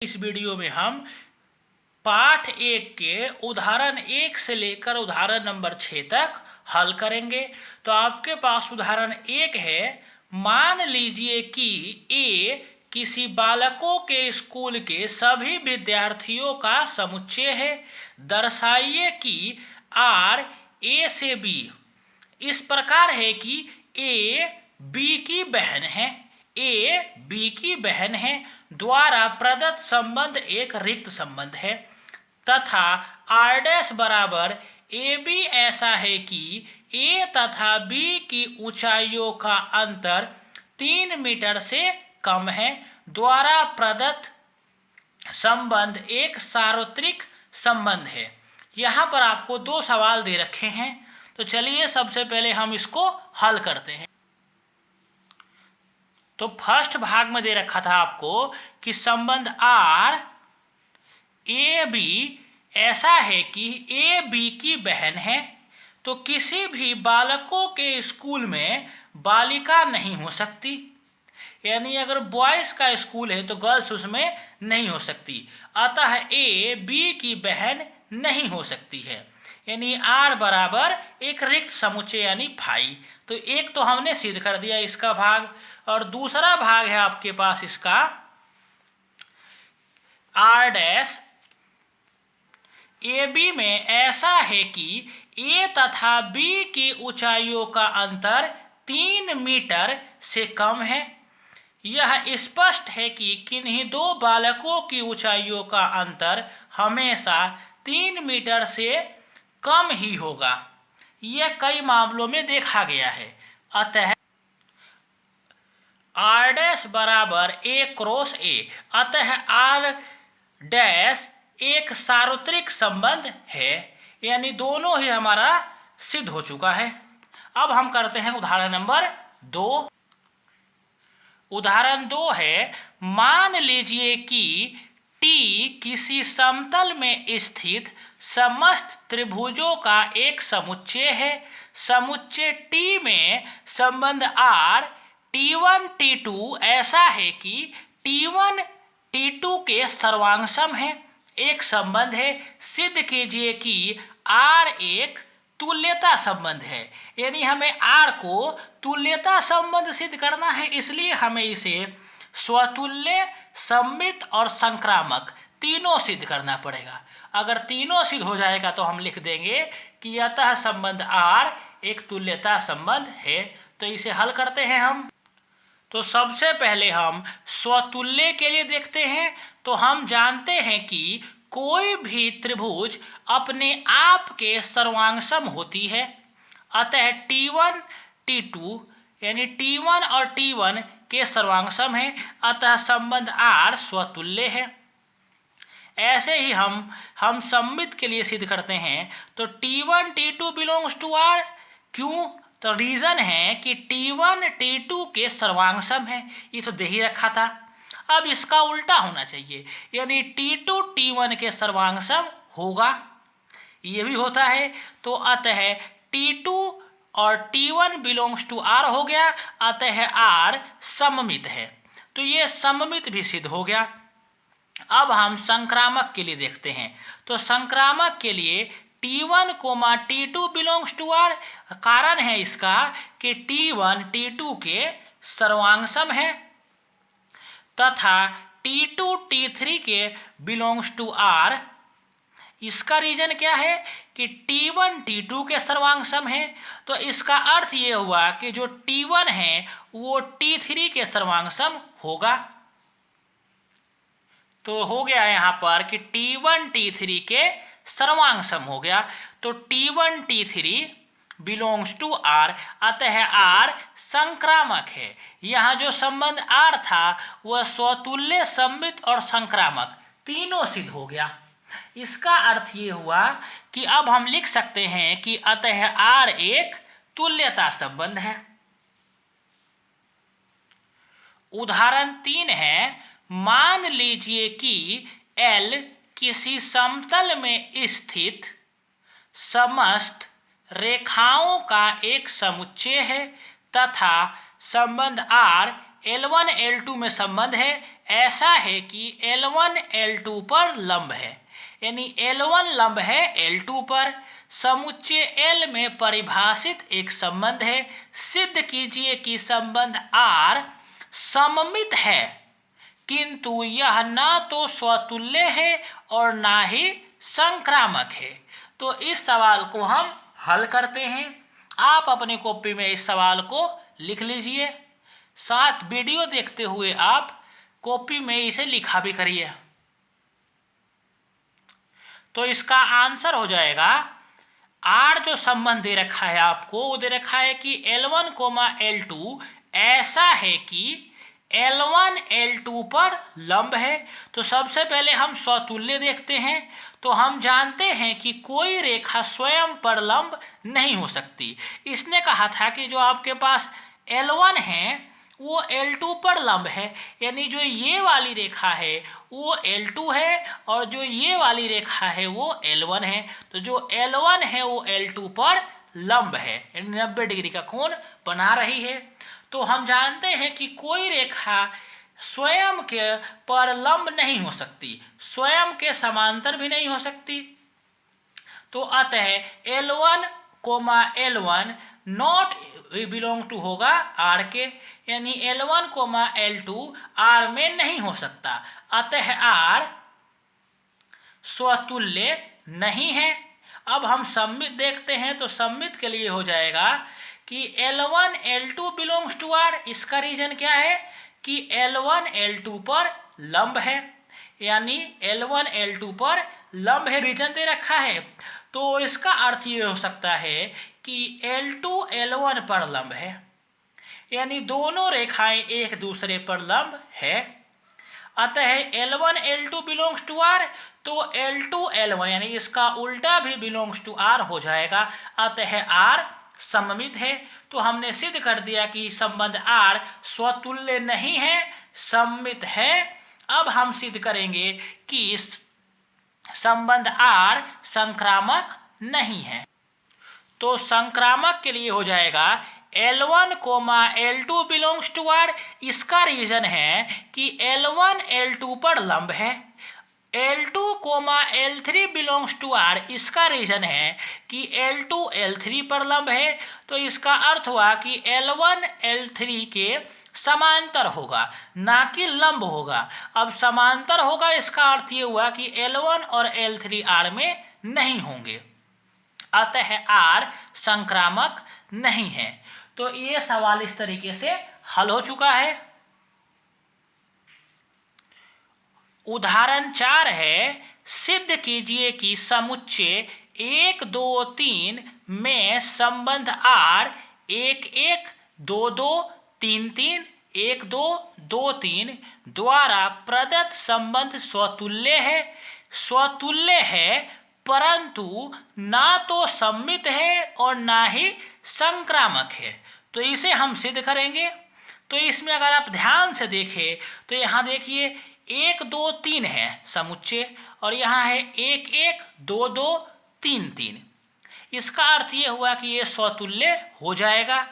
इस वीडियो में हम पाठ 1 के उदाहरण 1 से लेकर उदाहरण नंबर 6 तक हल करेंगे। तो आपके पास उदाहरण 1 है, मान लीजिए कि ए किसी बालकों के स्कूल के सभी विद्यार्थियों का समुच्चय है। दर्शाइए कि आर ए से बी इस प्रकार है कि ए बी की बहन है, ए बी की बहन है द्वारा प्रदत्त संबंध एक रिक्त संबंध है तथा आर डैश बराबर ए बी ऐसा है कि ए तथा बी की ऊंचाइयों का अंतर 3 मीटर से कम है। द्वारा प्रदत्त संबंध एक सार्वत्रिक संबंध है। यहाँ पर आपको 2 सवाल दे रखे हैं, तो चलिए सबसे पहले हम इसको हल करते हैं। तो फर्स्ट भाग में दे रखा था आपको कि संबंध आर ए बी ऐसा है कि ए बी की बहन है, तो किसी भी बालकों के स्कूल में बालिका नहीं हो सकती, यानी अगर बॉयज का स्कूल है तो गर्ल्स उसमें नहीं हो सकती। अतः ए बी की बहन नहीं हो सकती है, यानी आर बराबर एक रिक्त समुच्चय यानी फाई। तो एक तो हमने सिद्ध कर दिया इसका भाग, और दूसरा भाग है आपके पास इसका आर डैश ए बी में ऐसा है कि ए तथा बी की ऊंचाइयों का अंतर 3 मीटर से कम है। यह स्पष्ट है कि किन्हीं 2 बालकों की ऊंचाइयों का अंतर हमेशा 3 मीटर से कम ही होगा। यह कई मामलों में देखा गया है। अतः आर डैश बराबर ए क्रॉस ए, अतः आर डैश एक सार्वत्रिक संबंध है, यानी दोनों ही हमारा सिद्ध हो चुका है। अब हम करते हैं उदाहरण नंबर 2। उदाहरण 2 है, मान लीजिए कि टी किसी समतल में स्थित समस्त त्रिभुजों का एक समुच्चय है। समुच्चय टी में संबंध आर T1 T2 ऐसा है कि T1 T2 के सर्वांगसम है। एक संबंध है, सिद्ध कीजिए कि R एक तुल्यता संबंध है, यानी हमें R को तुल्यता संबंध सिद्ध करना है, इसलिए हमें इसे स्वतुल्य, सममित और संक्रामक तीनों सिद्ध करना पड़ेगा। अगर तीनों सिद्ध हो जाएगा तो हम लिख देंगे कि अतः संबंध R एक तुल्यता संबंध है। तो इसे हल करते हैं हम। तो सबसे पहले हम स्वतुल्य के लिए देखते हैं। तो हम जानते हैं कि कोई भी त्रिभुज अपने आप के सर्वांगसम होती है। अतः T1 T2 यानी T1 और T1 के सर्वांगसम है, अतः संबंध R स्वतुल्य है। ऐसे ही हम सममित के लिए सिद्ध करते हैं। तो T1 T2 belongs to R। क्यों? तो रीजन है कि T1 T2 के सर्वांगसम है, ये तो दे ही रखा था। अब इसका उल्टा होना चाहिए, यानी T2 T1 के सर्वांगसम होगा, ये भी होता है। तो अतः T2 और T1 बिलोंग्स टू R हो गया, अतः R सममित है। तो ये सममित भी सिद्ध हो गया। अब हम संक्रामक के लिए देखते हैं। तो संक्रामक के लिए T1 T2 belongs to R। कारण है इसका कि T1 T2 के सर्वांगसम है तथा T2 T3 के बिलोंग्स टू R। इसका रीजन क्या है कि T1 T2 के सर्वांगसम है, तो इसका अर्थ ये हुआ कि जो T1 है वो T3 के सर्वांगसम होगा। तो हो गया यहाँ पर कि T1 T3 के सर्वांगसम हो गया। तो T1 T3 belongs to R, अतः R संक्रामक है। यहाँ जो संबंध R था वह स्वतुल्य, सममित और संक्रामक तीनों सिद्ध हो गया। इसका अर्थ ये हुआ कि अब हम लिख सकते हैं कि अतः R एक तुल्यता संबंध है। उदाहरण 3 है, मान लीजिए कि L किसी समतल में स्थित समस्त रेखाओं का एक समुच्चय है तथा संबंध R L1 L2 में संबंध है, ऐसा है कि L1 L2 पर लंब है, यानी L1 लंब है L2 पर। समुच्चय L में परिभाषित एक संबंध है। सिद्ध कीजिए कि संबंध R सममित है, किंतु यह ना तो स्वतुल्य है और ना ही संक्रामक है। तो इस सवाल को हम हल करते हैं। आप अपने कॉपी में इस सवाल को लिख लीजिए, साथ वीडियो देखते हुए आप कॉपी में इसे लिखा भी करिए। तो इसका आंसर हो जाएगा आर जो संबंध दे रखा है आपको, वो दे रखा है कि L1, L2 ऐसा है कि L1 L2 पर लंब है। तो सबसे पहले हम स्वतुल्य देखते हैं। तो हम जानते हैं कि कोई रेखा स्वयं पर लंब नहीं हो सकती। इसने कहा था कि जो आपके पास L1 है वो L2 पर लंब है, यानी जो ये वाली रेखा है वो L2 है और जो ये वाली रेखा है वो L1 है। तो जो L1 है वो L2 पर लंब है, यानी 90 डिग्री का कोण बना रही है। तो हम जानते हैं कि कोई रेखा स्वयं के पर लंब नहीं हो सकती, स्वयं के समांतर भी नहीं हो सकती। तो अतः L1, L1 not belong to होगा R के, यानी L1, L2 R में नहीं हो सकता। अतः R स्वतुल्य नहीं है। अब हम सममित देखते हैं। तो सममित के लिए हो जाएगा कि L1 L2 belongs to R। इसका रीजन क्या है कि L1 L2 पर लंब है, यानी L1 L2 पर लंब है, रीजन दे रखा है। तो इसका अर्थ ये हो सकता है कि L2 L1 पर लंब है, यानी दोनों रेखाएं एक दूसरे पर लंब है। अतः L1 L2 belongs to R, तो L2 L1 यानी इसका उल्टा भी बिलोंग्स टू R हो जाएगा। अतः R सममित है। तो हमने सिद्ध कर दिया कि संबंध R स्वतुल्य नहीं है, सममित है। अब हम सिद्ध करेंगे कि संबंध R संक्रामक नहीं है। तो संक्रामक के लिए हो जाएगा L1, L2 belongs to R। इसका रीजन है कि L1 L2 पर लंब है। L2, L3 belongs to R। इसका रीजन है कि L2 L3 पर लंब है। तो इसका अर्थ हुआ कि L1 L3 के समांतर होगा, ना कि लंब होगा। अब समांतर होगा, इसका अर्थ ये हुआ कि L1 और L3 R में नहीं होंगे। अतः R संक्रामक नहीं है। तो ये सवाल इस तरीके से हल हो चुका है। उदाहरण 4 है, सिद्ध कीजिए कि समुच्चय 1, 2, 3 में संबंध R 1, 1, 2, 2, 3, 3, 1, 2, 2, 3 द्वारा प्रदत्त संबंध स्वतुल्य है। स्वतुल्य है परंतु ना तो सममित है और ना ही संक्रामक है। तो इसे हम सिद्ध करेंगे। तो इसमें अगर आप ध्यान से देखें तो यहाँ देखिए 1, 2, 3 है समुच्चय, और यहाँ है 1, 1, 2, 2, 3, 3। इसका अर्थ ये हुआ कि ये स्वतुल्य हो जाएगा,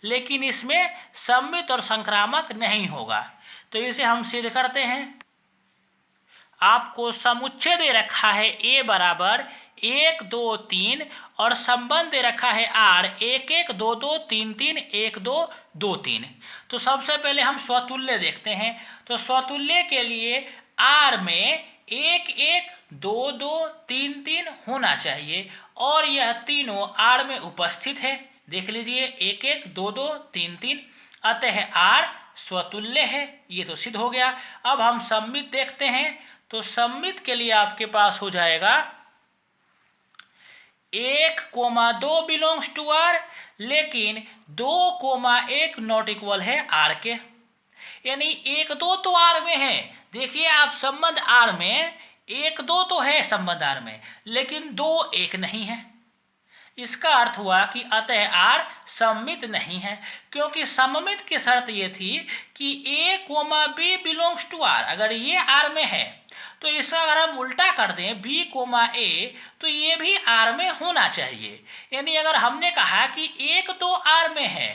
लेकिन इसमें सममित और संक्रामक नहीं होगा। तो इसे हम सिद्ध करते हैं। आपको समुच्चय दे रखा है A बराबर 1, 2, 3 और संबंध दे रखा है R 1, 1, 2, 2, 3, 3, 1, 2, 2, 3। तो सबसे पहले हम स्वतुल्य देखते हैं। तो स्वतुल्य के लिए R में 1, 1, 2, 2, 3, 3 होना चाहिए और यह तीनों R में उपस्थित है। देख लीजिए 1, 1, 2, 2, 3, 3। अतः R स्वतुल्य है। ये तो सिद्ध हो गया। अब हम सममित देखते हैं। तो सममित के लिए आपके पास हो जाएगा 1, 2 बिलोंग्स टू R, लेकिन 2, 1 नॉट इक्वल है R के, यानी 1, 2 तो R में है। देखिए आप संबंध R में 1, 2 तो है संबंध R में, लेकिन 2, 1 नहीं है। इसका अर्थ हुआ कि अतः R सममित नहीं है, क्योंकि सममित की शर्त ये थी कि A, B belongs to R। अगर ये R में है तो इसका अगर हम उल्टा कर दें B, A, तो ये भी R में होना चाहिए। यानी अगर हमने कहा कि 1, 2 R में है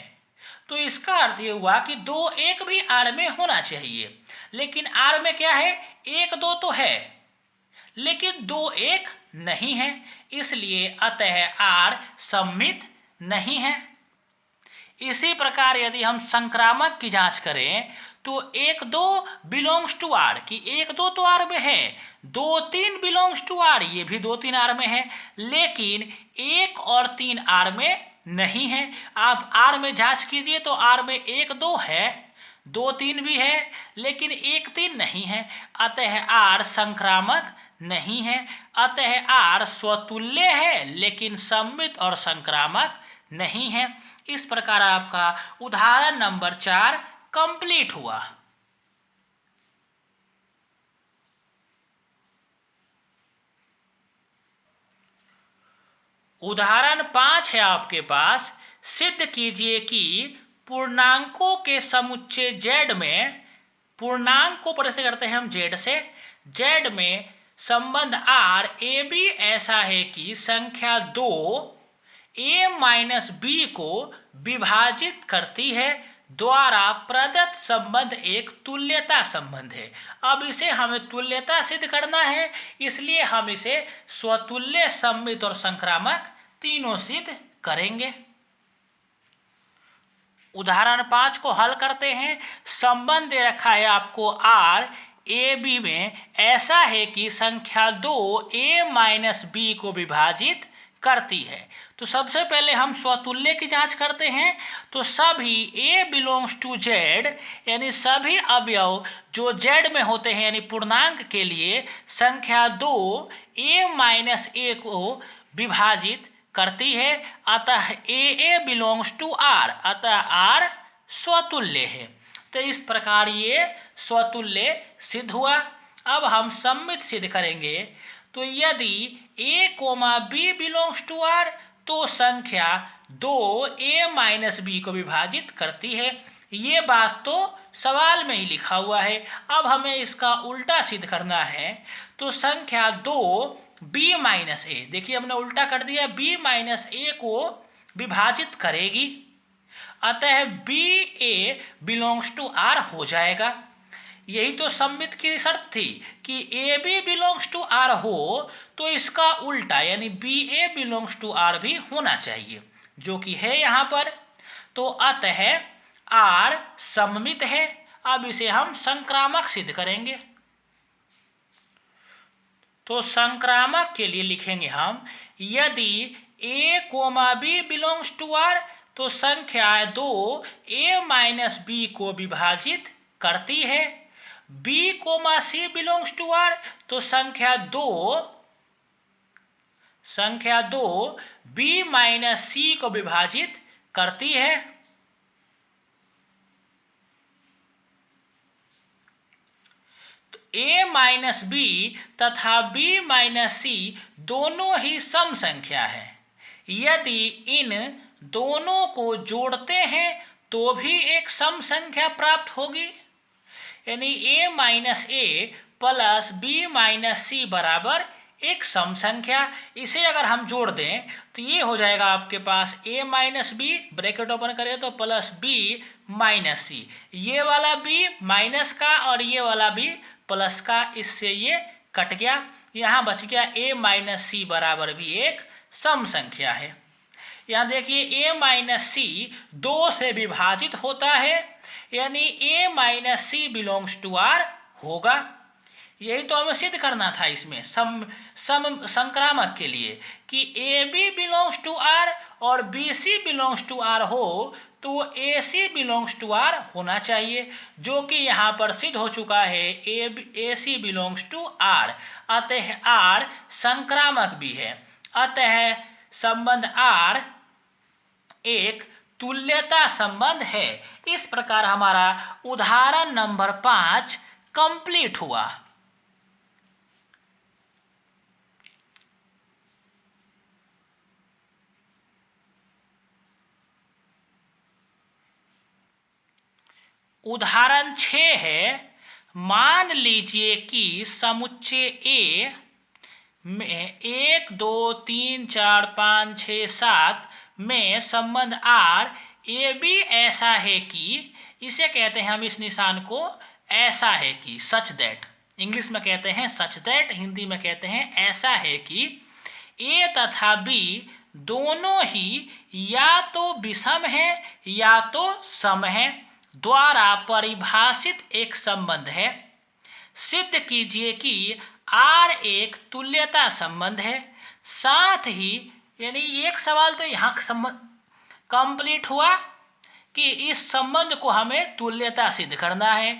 तो इसका अर्थ ये हुआ कि 2 1 भी आर में होना चाहिए, लेकिन आर में क्या है, 1 2 तो है लेकिन 2 1 नहीं है, इसलिए अतः आर सममित नहीं है। इसी प्रकार यदि हम संक्रामक की जांच करें तो 1 2 बिलोंग्स टू आर, कि 1 2 तो आर में है, 2 3 बिलोंग्स टू आर, ये भी 2 3 आर में है, लेकिन 1 और 3 आर में नहीं है। आप आर में जांच कीजिए तो आर में 1 2 है, 2 3 भी है, लेकिन 1 3 नहीं है, अतः आर संक्रामक नहीं है। अतः आर स्वतुल्य है लेकिन सममित और संक्रामक नहीं है। इस प्रकार आपका उदाहरण नंबर 4 कंप्लीट हुआ। उदाहरण 5 है आपके पास। सिद्ध कीजिए कि पूर्णांकों के समुच्चय z में, पूर्णांक को परिचय करते हैं हम z से, z में संबंध r ए बी ऐसा है कि संख्या 2 a माइनस बी को विभाजित करती है द्वारा प्रदत्त संबंध एक तुल्यता संबंध है। अब इसे हमें तुल्यता सिद्ध करना है, इसलिए हम इसे स्वतुल्य, सममित और संक्रामक तीनों सिद्ध करेंगे। उदाहरण 5 को हल करते हैं। संबंध दे रखा है आपको r ए बी में ऐसा है कि संख्या 2 a माइनस बी को विभाजित करती है। तो सबसे पहले हम स्वतुल्य की जांच करते हैं। तो सभी a बिलोंग्स टू z, यानी सभी अवयव जो z में होते हैं यानी पूर्णांक के लिए संख्या 2 a माइनस a को विभाजित करती है, अतः a बिलोंग्स टू r, अतः r स्वतुल्य है। तो इस प्रकार ये स्वतुल्य सिद्ध हुआ। अब हम सममित सिद्ध करेंगे। तो यदि a, b belongs to r तो संख्या 2 a माइनस बी को विभाजित करती है। ये बात तो सवाल में ही लिखा हुआ है। अब हमें इसका उल्टा सिद्ध करना है। तो संख्या 2 b माइनस ए, देखिए हमने उल्टा कर दिया, b माइनस ए को विभाजित करेगी, अतः B A belongs to R हो जाएगा। यही तो सममित की शर्त थी कि A B belongs to R हो तो इसका उल्टा यानी B A belongs to R भी होना चाहिए, जो कि है यहाँ पर। तो अतः आर सममित है। अब इसे हम संक्रामक सिद्ध करेंगे। तो संक्रामक के लिए लिखेंगे हम, यदि a, b belongs to R तो संख्या 2 a माइनस बी को विभाजित करती है। b, c belongs to R तो संख्या 2 b माइनस सी को विभाजित करती है। तो a माइनस बी तथा b माइनस सी दोनों ही सम संख्या है। यदि इन दोनों को जोड़ते हैं तो भी एक सम संख्या प्राप्त होगी, यानी a minus A plus B minus C बराबर एक सम संख्या। इसे अगर हम जोड़ दें तो ये हो जाएगा आपके पास a minus B, bracket open करें तो प्लस b माइनस सी, ये वाला b माइनस का और ये वाला b प्लस का, इससे ये कट गया, यहाँ बच गया a माइनस सी बराबर भी एक सम संख्या है। यहाँ देखिए a माइनस सी 2 से विभाजित होता है, यानी a minus C belongs to R होगा। यही तो हमें सिद्ध करना था इसमें संक्रामक के लिए कि A B belongs to R और B C belongs to R हो तो A C belongs to R होना चाहिए, जो कि यहाँ पर सिद्ध हो चुका है ए सी बिलोंग्स टू आर, अतः आर संक्रामक भी है। अतः संबंध आर एक तुल्यता संबंध है। इस प्रकार हमारा उदाहरण नंबर 5 कंप्लीट हुआ। उदाहरण 6 है। मान लीजिए कि समुच्चय ए में 1 2 3 4 5 6 7 में संबंध आर ए बी ऐसा है कि, इसे कहते हैं हम इस निशान को ऐसा है कि, सच दैट। इंग्लिश में कहते हैं सच दैट, हिंदी में कहते हैं ऐसा है कि ए तथा बी दोनों ही या तो विषम है या तो सम है द्वारा परिभाषित एक संबंध है। सिद्ध कीजिए कि आर एक तुल्यता संबंध है। साथ ही, यानी एक सवाल तो यहाँ कंप्लीट हुआ कि इस संबंध को हमें तुल्यता सिद्ध करना है।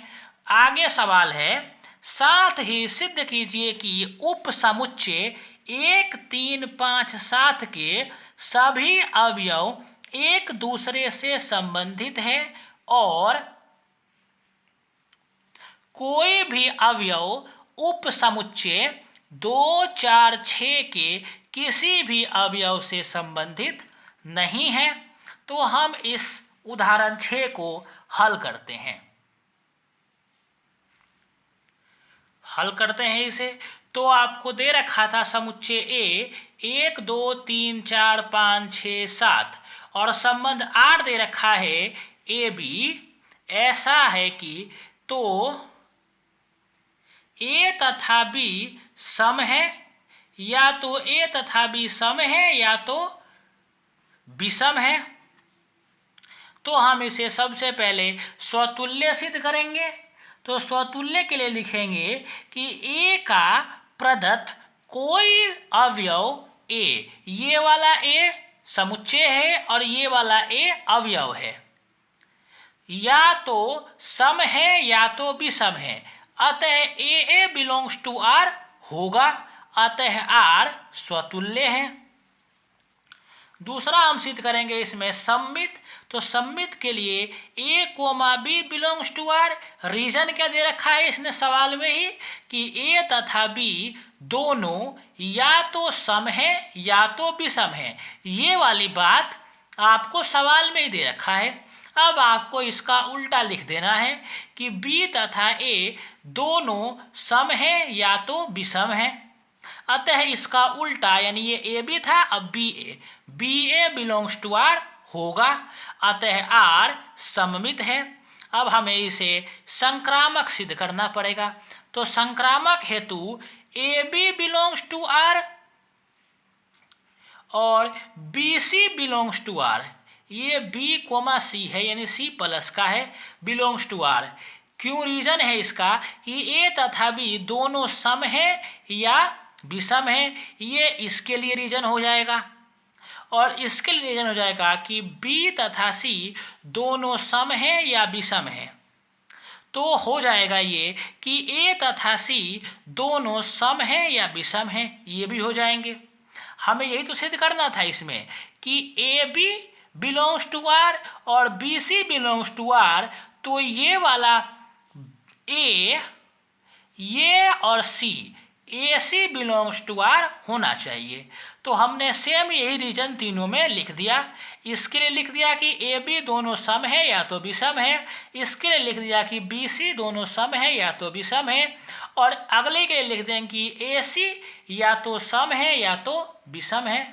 आगे सवाल है, साथ ही सिद्ध कीजिए कि उप समुच्चय 1, 3, 5, 7 के सभी अवयव एक दूसरे से संबंधित है और कोई भी अवयव उप समुच्चय 2, 4, 6 के किसी भी अवयव से संबंधित नहीं है। तो हम इस उदाहरण 6 को हल करते हैं। इसे तो आपको दे रखा था समुच्चय ए 1, 2, 3, 4, 5, 6, 7 और संबंध आर दे रखा है ए बी ऐसा है कि, तो ए तथा बी सम है, या तो ए तथा बी सम है या तो विषम है। तो हम इसे सबसे पहले स्वतुल्य सिद्ध करेंगे। तो स्वतुल्य के लिए लिखेंगे कि ए का प्रदत्त कोई अवयव ए, ये वाला ए समुच्चय है और ये वाला ए अवयव है, या तो सम है या तो विषम है, अतः ए बिलोंग्स टू आर होगा, अतः आर स्वतुल्य है। दूसरा हम सिद्ध करेंगे इसमें सम्मित। तो सम्मित के लिए A comma B belongs to R. Reason क्या दे रखा है इसने सवाल में ही कि ए तथा बी दोनों या तो सम है या तो विषम है। ये वाली बात आपको सवाल में ही दे रखा है। अब आपको इसका उल्टा लिख देना है कि बी तथा ए दोनों सम है या तो विषम है, अतः इसका उल्टा, यानी ये ए बी था, अब B A belongs to R होगा, अतः आर सममित है। अब हमें इसे संक्रामक सिद्ध करना पड़ेगा। तो संक्रामक हेतु A B belongs to R और B C belongs to R. ये बी कोमा सी है, यानी सी प्लस का है, बिलोंग्स टू आर। क्यों? रीजन है इसका कि ए तथा बी दोनों सम है या विषम है। ये इसके लिए रीजन हो जाएगा और इसके लिए रीजन हो जाएगा कि बी तथा सी दोनों सम है या विषम है। तो हो जाएगा ये कि ए तथा सी दोनों सम है या विषम है, ये भी हो जाएंगे। हमें यही तो सिद्ध करना था इसमें कि A B belongs to R और B C belongs to R. तो ये वाला ए, ये और C, A C belongs to R होना चाहिए। तो हमने सेम यही रीजन तीनों में लिख दिया। इसके लिए लिख दिया कि ए बी दोनों सम है या तो विषम है, इसके लिए लिख दिया कि बी सी दोनों सम है या तो विषम है, और अगले के लिए लिख दें कि ए सी या तो सम है या तो विषम है।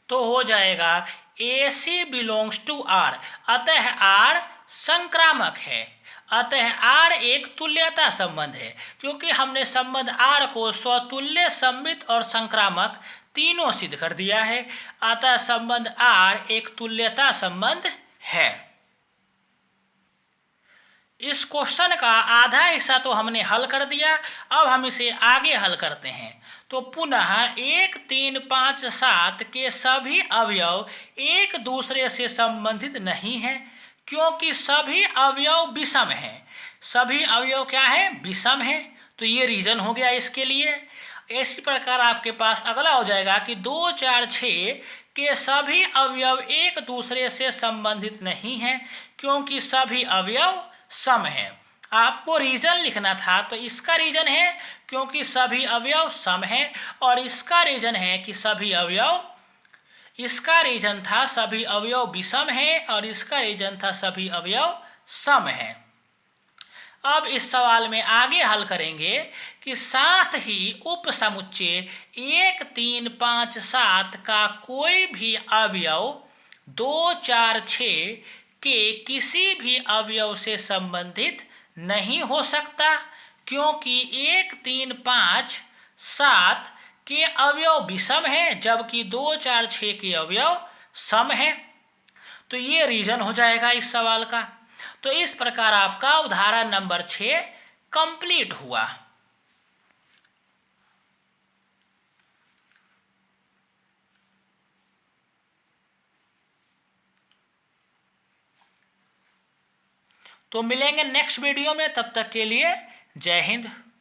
तो हो जाएगा ए सी बिलोंग्स टू आर, अतः आर संक्रामक है, अतः आर एक तुल्यता संबंध है। क्योंकि हमने संबंध आर को स्वतुल्य, सम्मित और संक्रामक तीनों सिद्ध कर दिया है, अतः संबंध आर एक तुल्यता संबंध है। इस क्वेश्चन का आधा हिस्सा तो हमने हल कर दिया। अब हम इसे आगे हल करते हैं। तो पुनः 1, 3, 5, 7 के सभी अवयव एक दूसरे से संबंधित नहीं हैं, क्योंकि सभी अवयव विषम हैं। सभी अवयव क्या है? विषम है। तो ये रीजन हो गया इसके लिए। इसी प्रकार आपके पास अगला हो जाएगा कि 2, 4, 6 के सभी अवयव एक दूसरे से संबंधित नहीं हैं, क्योंकि सभी अवयव सम है। आपको रीजन लिखना था, तो इसका रीजन है क्योंकि सभी अवयव सम है, और इसका रीजन है कि सभी अवयव, इसका रीजन था सभी अवयव विषम है, और इसका रीजन था सभी अवयव सम है। अब इस सवाल में आगे हल करेंगे कि साथ ही उप समुच्चय 1, 3, 5, 7 का कोई भी अवयव 2, 4, 6 के किसी भी अवयव से संबंधित नहीं हो सकता, क्योंकि 1, 3, 5, 7 के अवयव विषम हैं, जबकि 2, 4, 6 के अवयव सम हैं। तो ये रीजन हो जाएगा इस सवाल का। तो इस प्रकार आपका उदाहरण नंबर 6 कंप्लीट हुआ। तो मिलेंगे नेक्स्ट वीडियो में, तब तक के लिए जय हिंद।